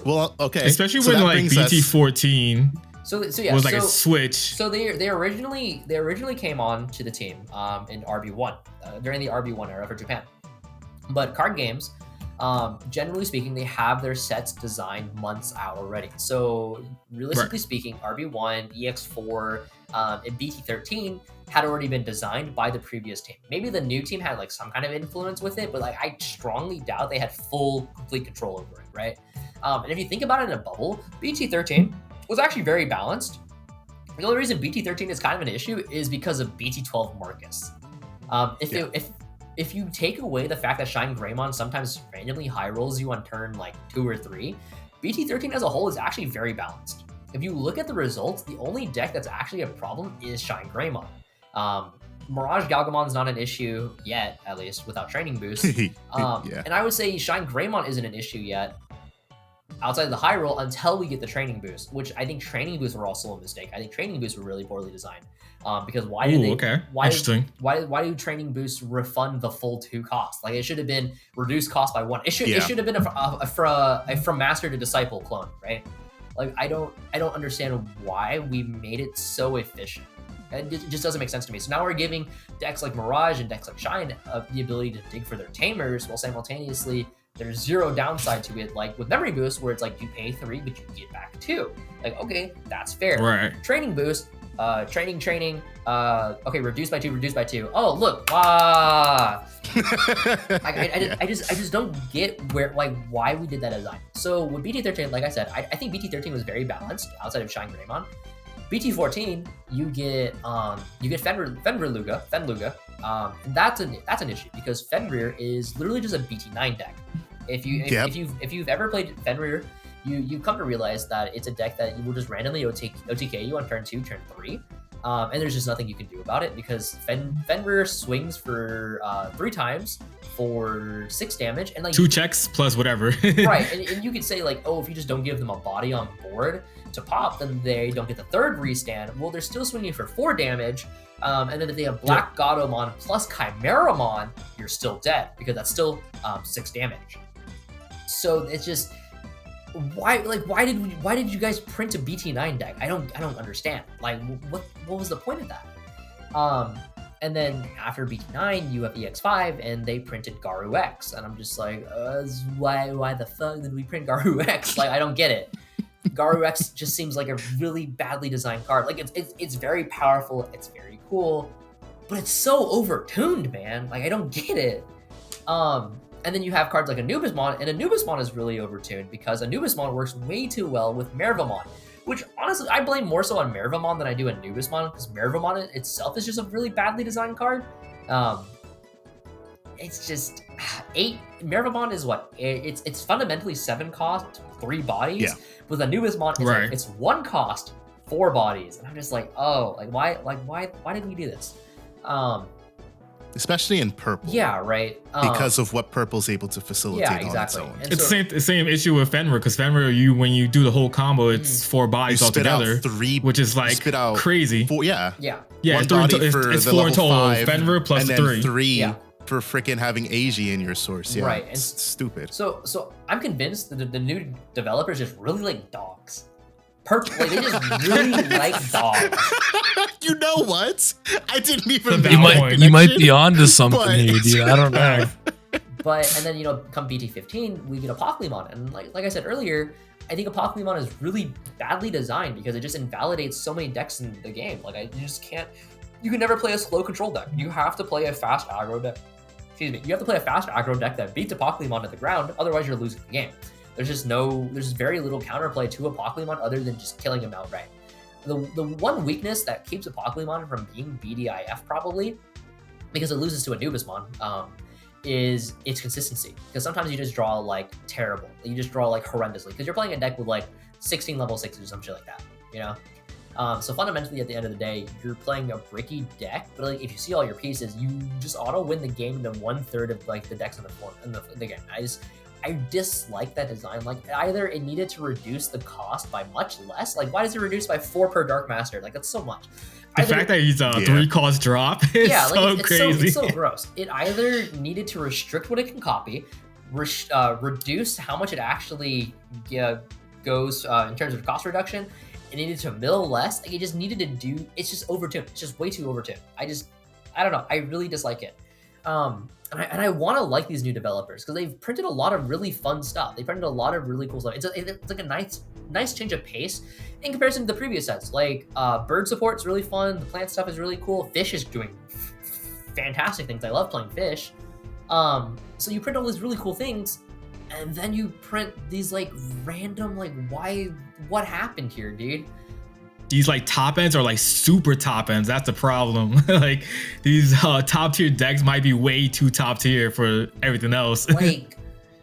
Well, okay. Especially when like BT14 was like a switch. So they originally came on to the team in RB1 during the RB1 era for Japan. But card games, generally speaking, they have their sets designed months out already. So realistically speaking, RB1, EX4, and BT13 had already been designed by the previous team. Maybe the new team had like some kind of influence with it, but like I strongly doubt they had complete control over it, right? And if you think about it in a bubble, BT13 was actually very balanced. The only reason BT13 is kind of an issue is because of BT12 Marcus. If you take away the fact that Shine Greymon sometimes randomly high rolls you on turn like 2 or 3, BT13 as a whole is actually very balanced. If you look at the results, the only deck that's actually a problem is Shine Greymon. Mirage Galgamon's not an issue yet, at least without Training Boost. And I would say Shine Greymon isn't an issue yet outside of the high roll until we get the Training Boost, which I think Training Boosts were also a mistake. I think Training Boosts were really poorly designed. Because why do Training Boosts refund the full 2 cost? Like it should have been reduced cost by 1. It should have been a from master to disciple clone, right? Like I don't understand why we made it so efficient. It just doesn't make sense to me. So now we're giving decks like Mirage and decks like Shine the ability to dig for their tamers, while simultaneously there's 0 downside to it. Like with Memory Boost, where it's like you pay 3 but you get back 2. Like okay, that's fair. Right. Training Boost. Training. Okay, reduced by 2. Oh, look. I just don't get why we did that design. So with BT13, like I said, I think BT13 was very balanced outside of Shine Greymon. BT14, you get Fenluga, and that's an issue because Fenrir is literally just a BT9 deck. If you've ever played Fenrir, you come to realize that it's a deck that will just randomly OTK you on turn 2, turn 3, and there's just nothing you can do about it because Fenrir swings for 3 times for 6 damage and like 2 checks plus whatever. Right, and you could say like, oh, if you just don't give them a body on board to pop, then they don't get the 3rd restand. Well, they're still swinging for 4 damage, and then if they have Black Godomon plus Chimeramon, you're still dead because that's still 6 damage. So it's just why did you guys print a BT9 deck? I don't understand. Like what was the point of that? And then after BT9 you have EX5 and they printed Garu X and I'm just like why the fuck did we print Garu X? Like I don't get it. Garu X just seems like a really badly designed card. Like it's very powerful, it's very cool, but it's so overtuned, man. Like I don't get it. And then you have cards like Anubismon, and Anubismon is really overtuned because Anubismon works way too well with Mervamon, which honestly I blame more so on Mervamon than I do Anubismon because Mervamon itself is just a really badly designed card. It's just 8. Mervamon is what? It's fundamentally 7 cost, 3 bodies. Yeah. With Anubismon, it's 1 cost, 4 bodies, and I'm just like, oh, why did we do this? Especially in purple. Yeah, right. Because of what purple's able to facilitate on its own. And it's the same issue with Fenrir, because Fenrir, when you do the whole combo, it's 4 bodies altogether, which is like crazy. 4, yeah. One body for it's 4 in total. Fenrir plus and 3. 3 for freaking having AG in your source. Yeah, right. It's stupid. So I'm convinced that the new developers just really like dogs. They just really like dogs. You know what? I didn't even. You might be onto something here, dude. I don't know. And then come BT15, we get Apocalymon, and like I said earlier, I think Apocalymon is really badly designed because it just invalidates so many decks in the game. Like you just can't. You can never play a slow control deck. You have to play a fast aggro deck. Excuse me. You have to play a fast aggro deck that beats Apocalymon to the ground. Otherwise, you're losing the game. There's very little counterplay to Apocalymon other than just killing him outright. The one weakness that keeps Apocalymon from being BDIF probably, because it loses to Anubismon, is its consistency. Because sometimes you just draw like terrible. You just draw like horrendously. Because you're playing a deck with like 16 level 6s or some shit like that, So fundamentally at the end of the day, you're playing a bricky deck, but like if you see all your pieces, you just auto win the game into 1/3 of like the decks in the game. I dislike that design. Like either it needed to reduce the cost by much less. Like why does it reduce by 4 per Dark Master? Like that's so much. The fact that he's 3 cost drop is so crazy. It's so gross. It either needed to restrict what it can copy, reduce how much it actually goes in terms of cost reduction. It needed to mill less. Like, it just needed to do. It's just overtuned. It's just way too overtuned. I don't know. I really dislike it. And I want to like these new developers because they've printed a lot of really fun stuff. They printed a lot of really cool stuff. It's like a nice change of pace in comparison to the previous sets. Like bird support's really fun. The plant stuff is really cool. Fish is doing fantastic things. I love playing fish. So you print all these really cool things, and then you print these like random what happened here, dude? These like top ends are like super top ends. That's the problem. Like these top tier decks might be way too top tier for everything else. Like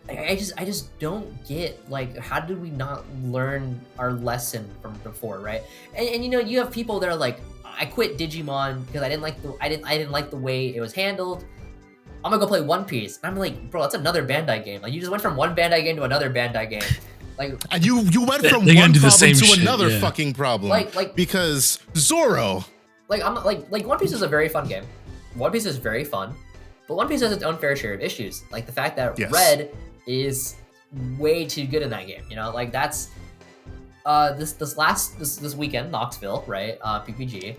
I just don't get, like, how did we not learn our lesson from before, right? And you know, you have people that are like, I quit Digimon because I didn't like the way it was handled. I'm gonna go play One Piece. And I'm like, bro, that's another Bandai game. Like, you just went from one Bandai game to another Bandai game. Like, and you went from one problem to another fucking problem. Like because Zoro. Like, I'm like One Piece is a very fun game. One Piece is very fun, but One Piece has its own fair share of issues. Like the fact that Red is way too good in that game. You know, like that's this weekend, Knoxville, right? PPG.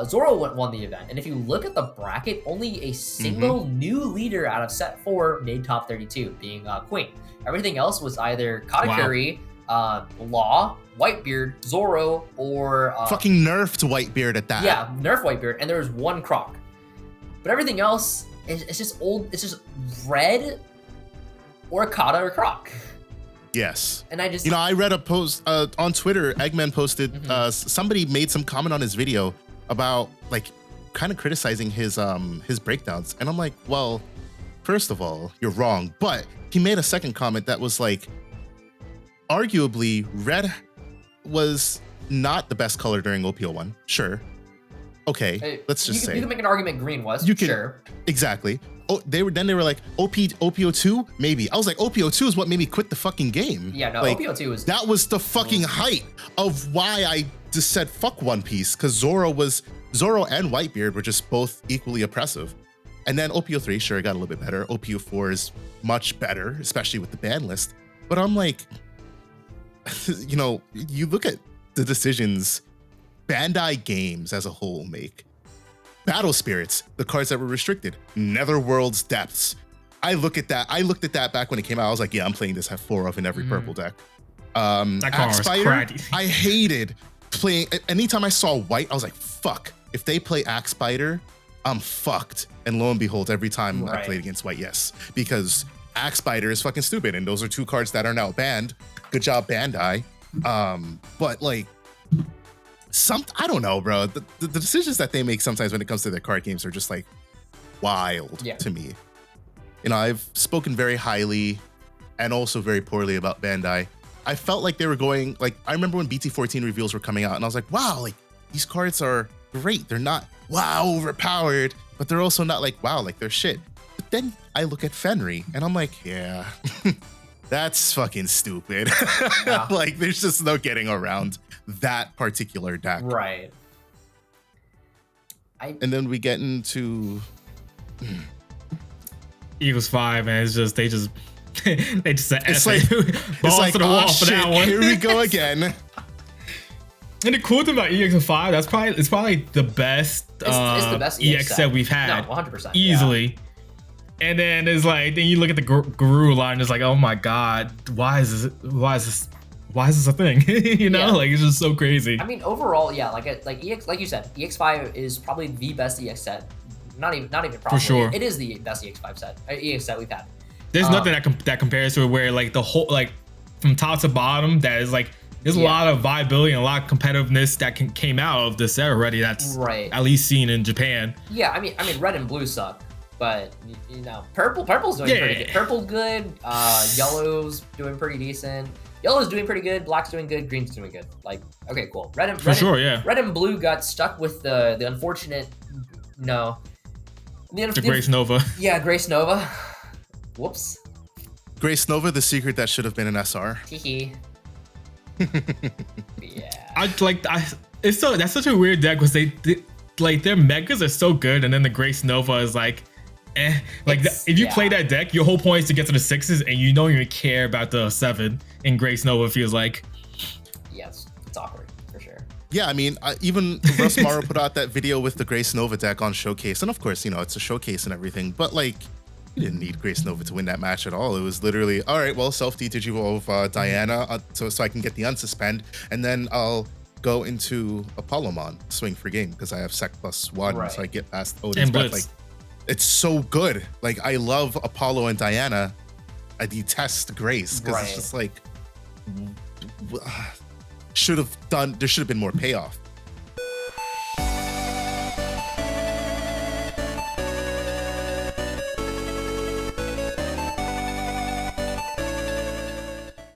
Zoro won the event, and if you look at the bracket, only a single new leader out of set 4 made top 32, being Queen. Everything else was either Katakuri, Law, Whitebeard, Zoro, or fucking nerfed Whitebeard at that. Yeah, nerf Whitebeard, and there was one Croc. But everything else is just old. It's just Red or Kata or Croc. Yes. And I just, you know, I read a post on Twitter. Eggman posted somebody made some comment on his video about like kind of criticizing his breakdowns, and I'm like, well, first of all, you're wrong. But he made a second comment that was like, arguably, Red was not the best color during OPO1. Sure. Okay, let's just say. You can make an argument Green was. Sure. Exactly. Oh, they were like, OPO2? Maybe. I was like, OPO2 is what made me quit the fucking game. Yeah, no, like, OPO2 was... That was the fucking height of why I just said fuck One Piece, because Zoro and Whitebeard were just both equally oppressive. And then OPO3, sure, it got a little bit better. OPO4 is much better, especially with the ban list. But I'm like, you know, you look at the decisions Bandai games as a whole make. Battle Spirits, the cards that were restricted. Netherworld's Depths. I looked at that back when it came out. I was like, yeah, I'm playing this at 4 of in every purple deck. Axe Spider, I hated playing. Anytime I saw white, I was like, fuck. If they play Axe Spider, I'm fucked. And lo and behold, every time I played against white, yes. Because Axe Spider is fucking stupid. And those are 2 cards that are now banned. Good job, Bandai. But like, I don't know, bro. The decisions that they make sometimes when it comes to their card games are just like wild to me. You know, I've spoken very highly and also very poorly about Bandai. I felt like they were going, like, I remember when BT14 reveals were coming out and I was like, wow, like these cards are great. They're not, wow, overpowered, but they're also not like, wow, like they're shit. But then I look at Fenry and I'm like, yeah, that's fucking stupid. Like there's just no getting around that particular deck. Right. And then we get into Eagles 5, and it's just they just said it's like balls to the wall for that one. Here we go again. And the cool thing about EX 5, it's probably the best, it's the best EX set we've had. No, 100%. Easily. Yeah. And then it's like, then you look at the Guru line, and it's like, oh my god, why is this a thing? You know, like it's just so crazy. I mean, overall, yeah, like EX, like you said, EX5 is probably the best EX set. Not even probably. For sure, it is the best EX5 set, EX set we've had. There's nothing that compares to it, where like the whole, like from top to bottom, that is like there's a lot of viability and a lot of competitiveness that came out of this set already. That's at least seen in Japan. Yeah, I mean, red and blue suck. But you know, purple's doing pretty good. Purple's good. Yellow's doing pretty decent. Yellow's doing pretty good. Black's doing good. Green's doing good. Like, okay, cool. Red and blue got stuck with the unfortunate the GraceNova. Yeah, GraceNova. Whoops. GraceNova, the secret that should have been an SR. Teehee. Yeah. That's such a weird deck because they like their megas are so good, and then the GraceNova is like Like if you play that deck, your whole point is to get to the 6s, and you don't even care about the 7 in GraceNova. Feels like. Yes, it's awkward for sure. Yeah, I mean, even Russ Morrow put out that video with the GraceNova deck on Showcase, and of course, you know, it's a showcase and everything, but like, you didn't need GraceNova to win that match at all. It was literally, all right, well, self-D Digivolve Diana, so I can get the unsuspend, and then I'll go into Apocalymon, swing for game, because I have sec +1, so I get past Odin's breath. Like, it's so good. Like, I love Apollo and Diana. I detest Grace, because it's just like, there should have been more payoff.